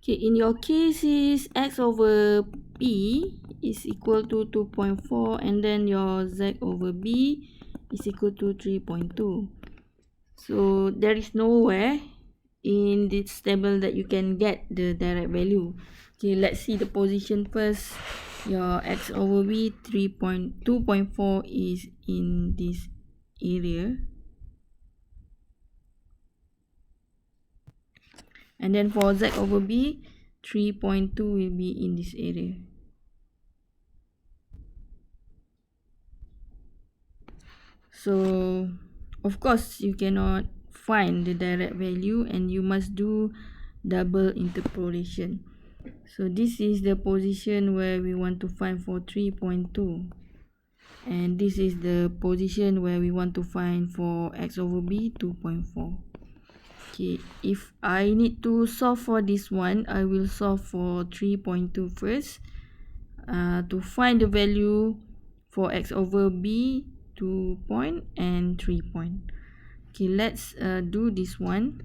Okay, in your case is x over b is equal to 2.4 and then your z over b is equal to 3.2. So there is nowhere in this table that you can get the direct value. Okay, let's see the position first. Your x over b 2.4 is in this area. And then for z over b, 3.2 will be in this area. So, of course, you cannot find the direct value and you must do double interpolation. So, this is the position where we want to find for 3.2. And this is the position where we want to find for x over b 2.4. Okay, if I need to solve for this one, I will solve for 3.2 first. To find the value for x over b 2 point and 3 point. Okay, let's do this one.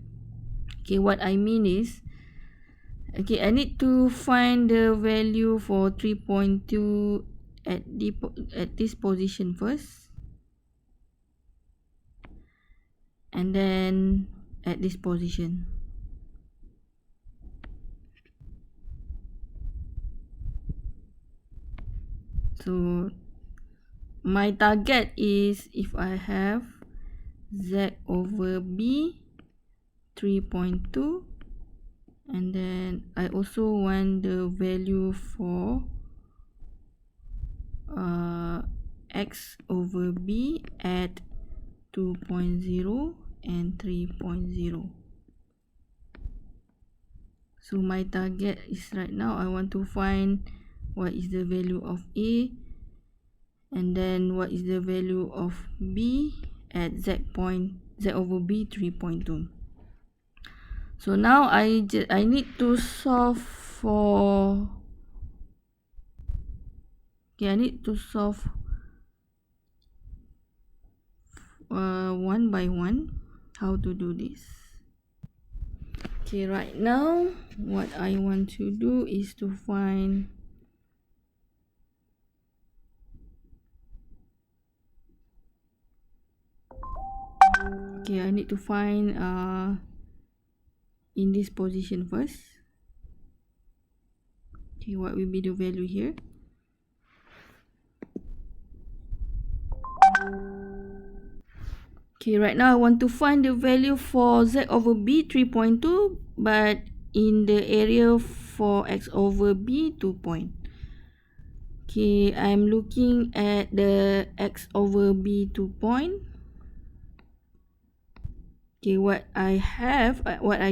Okay, what I mean is, okay, I need to find the value for 3.2 at this position first, and then at this position. So my target is if I have z over b 3.2, and then I also want the value for x over b at 2.0 and 3.0. So my target is right now I want to find what is the value of a and then what is the value of b at z over b 3.2. So now I need to solve for I need to solve one by one how to do this. Okay, right now what I want to do is to find I need to find in this position first. Okay, what will be the value here? Okay, right now I want to find the value for z over b 3.2, but in the area for x over b 2 point. Okay, I'm looking at the x over b 2 point. Okay, what I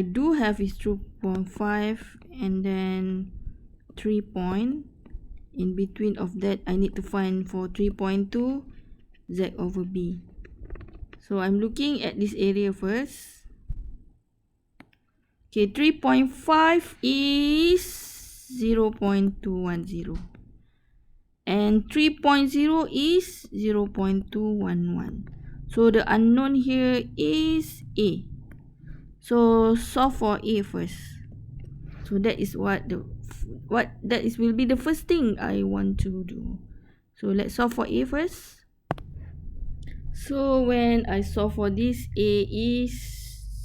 do have is 2.5 and then 3 point. In between of that, I need to find for 3.2 z over b. So I'm looking at this area first. Okay, 3.5 is 0.210 and 3.0 is 0.211. So the unknown here is a. So solve for a first. So that is will be the first thing I want to do. So let's solve for a first. So when I solve for this, a is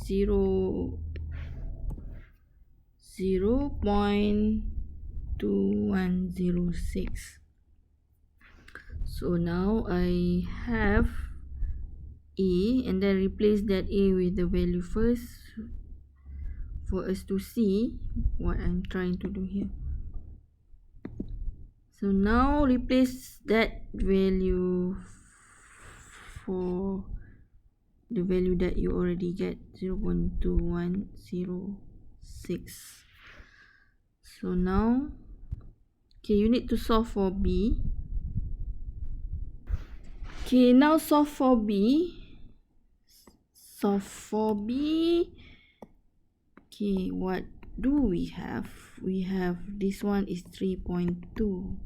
0.2106. So now I have a, and then replace that a with the value first for us to see what I'm trying to do here. So now replace that value for the value that you already get, 0.2106. So now, okay, you need to solve for b. Okay, now solve for b. Okay, what do we have? We have this one is 3.2.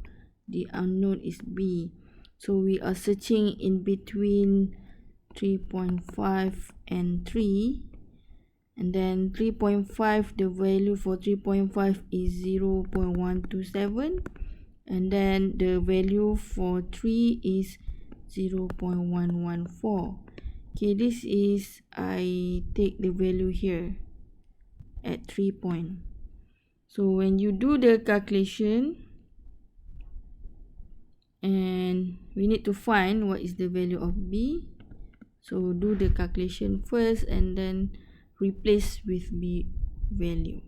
The unknown is b. So we are searching in between 3.5 and 3. And then 3.5, the value for 3.5 is 0.127. And then the value for 3 is 0.114. Okay, this is, I take the value here at 3 point. So when you do the calculation, and we need to find what is the value of B. So do the calculation first and then replace with B value.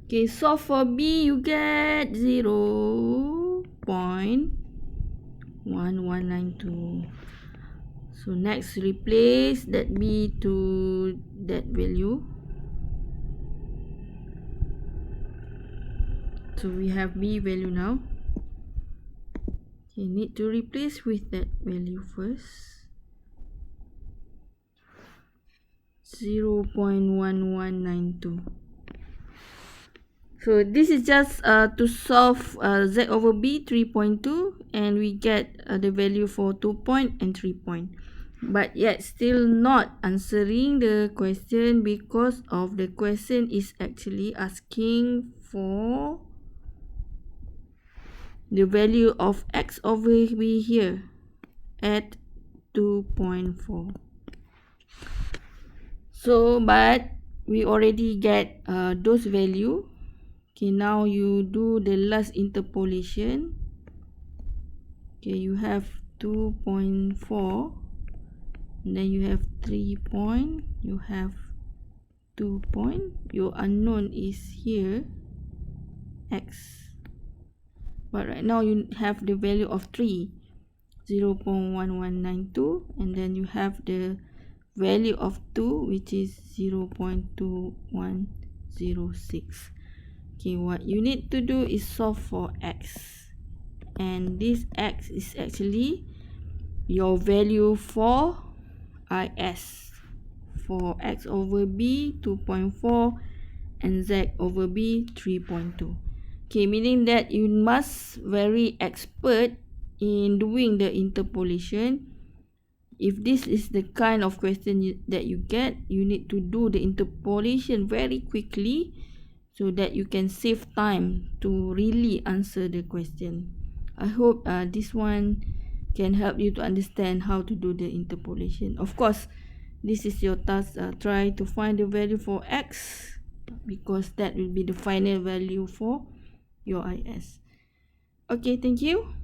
Okay, so for B you get 0.1192. So next, replace that B to that value. So we have B value now. Okay, need to replace with that value first. 0.1192. So this is just to solve z over b 3.2, and we get the value for 2 point and 3 point. But yet still not answering the question, because of the question is actually asking for the value of x over b here at 2.4. So but we already get those value. Okay, now you do the last interpolation. Okay, you have 2.4, then you have 3 point, you have 2 point, your unknown is here x, but right now you have the value of 3, 0.1192, and then you have the value of 2, which is 0.2106. Okay, what you need to do is solve for x, and this x is actually your value for is, for x over b 2.4 and z over b 3.2. Okay, meaning that you must very expert in doing the interpolation. If this is the kind of question that you get, you need to do the interpolation very quickly, so that you can save time to really answer the question. I hope this one can help you to understand how to do the interpolation. Of course, this is your task. Try to find the value for x, because that will be the final value for your is. Okay, thank you.